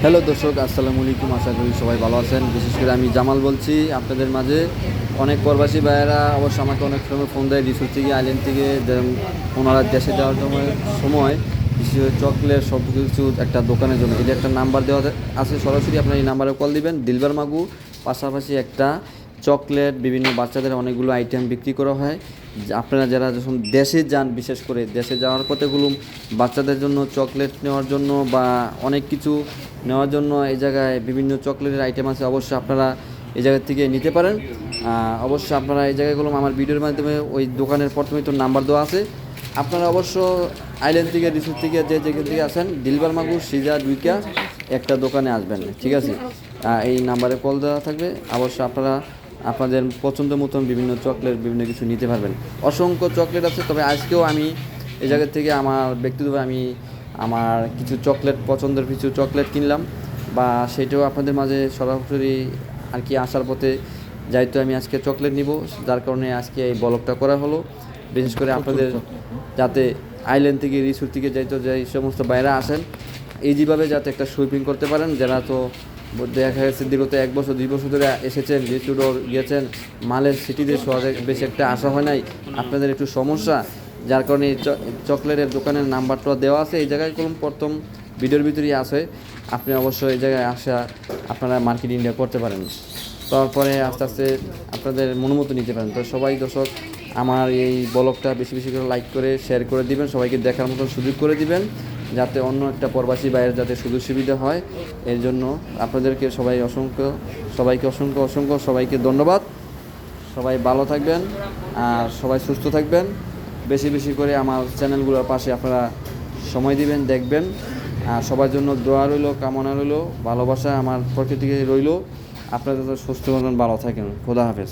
Hello দর্শক, আসসালামু আলাইকুম। আশা করি সবাই ভালো আছেন। বিশেষ করে আমি জামাল বলছি আপনাদের মাঝে। অনেক প্রবাসী ভাইয়েরা অবশ্য আমাকে অনেক সময় ফোন দেয় রিসোর্ট থেকে, আইল্যান্ড থেকে, ওনারা দেশে যাওয়ার সময় বিশেষ করে চকলেট সব কিছু একটা দোকানের জন্য এটা একটা নাম্বার দেওয়া আছে, সরাসরি আপনার এই নাম্বারে কল দিবেন। দিলবার মাগু পাশাপাশি একটা চকলেট, বিভিন্ন বাচ্চাদের অনেকগুলো আইটেম বিক্রি করা হয়। আপনারা যারা যখন দেশে যান, বিশেষ করে দেশে যাওয়ার পথেগুলো বাচ্চাদের জন্য চকলেট নেওয়ার জন্য বা অনেক কিছু নেওয়ার জন্য এই জায়গায় বিভিন্ন চকলেটের আইটেম আছে। অবশ্যই আপনারা এই জায়গা থেকে নিতে পারেন। অবশ্যই আপনারা এই জায়গাগুলো আমার ভিডিওর মাধ্যমে ওই দোকানের প্রথমে তো নাম্বার দেওয়া আছে। আপনারা অবশ্য আইল্যান্ড থেকে, রিসোর্ট থেকে, যে যেখান থেকে আসেন, দিলবার মাগুর সিজা দুইকা একটা দোকানে আসবেন, ঠিক আছে? এই নাম্বারে কল দেওয়া থাকবে। অবশ্য আপনারা আপনাদের পছন্দ মতন বিভিন্ন চকলেট, বিভিন্ন কিছু নিতে পারবেন। অসংখ্য চকলেট আছে, তবে আজকেও আমি এই জায়গা থেকে ব্যক্তিগতভাবে আমি আমার কিছু চকলেট, পছন্দের কিছু চকলেট কিনলাম, বা সেটাও আপনাদের মাঝে সরাসরি আর কি আসার পথে যাইতো আমি আজকে চকলেট নিব, যার কারণে আজকে এই ব্লগটা করা হলো। বিশেষ করে আপনাদের যাতে আইল্যান্ড থেকে, রিসোর্ট থেকে যাইতো যে সমস্ত বাইরে আসেন, ইজিভাবে যাতে একটা শপিং করতে পারেন। যারা তো দেখা গেছে দীর্ঘত 1 বছর 2 বছর ধরে এসেছেন, রিসোর্টও গিয়েছেন, মালের সিটিতে শহরে বেশি একটা আসা হয় নাই, আপনাদের একটু সমস্যা, যার কারণে এই চকলেটের দোকানের নাম্বারটা দেওয়া আছে এই জায়গায়। কোনো প্রথম ভিডিওর ভিতরেই আছে। আপনি অবশ্যই এই জায়গায় আসা আপনারা মার্কেটিংটা করতে পারেন, তারপরে আস্তে আস্তে আপনাদের মনোমতো নিতে পারেন। তো সবাই দর্শক আমার এই ব্লগটা বেশি বেশি করে লাইক করে শেয়ার করে দিবেন, সবাইকে দেখার মতন সুযোগ করে দিবেন, যাতে অন্য একটা প্রবাসী বাইরের যাতে সুযোগ সুবিধা হয়। এর জন্য আপনাদেরকে সবাইকে অসংখ্য সবাইকে ধন্যবাদ। সবাই ভালো থাকবেন আর সবাই সুস্থ থাকবেন। বেশি বেশি করে আমার চ্যানেলগুলোর পাশে আপনারা সময় দিবেন, দেখবেন। আর সবার জন্য দোয়া রইল, কামনা রইল, ভালোবাসা আমার প্রকৃতিকে রইল। আপনারা যত সুস্থ থাকবেন, ভালো থাকেন। খোদা হাফেজ।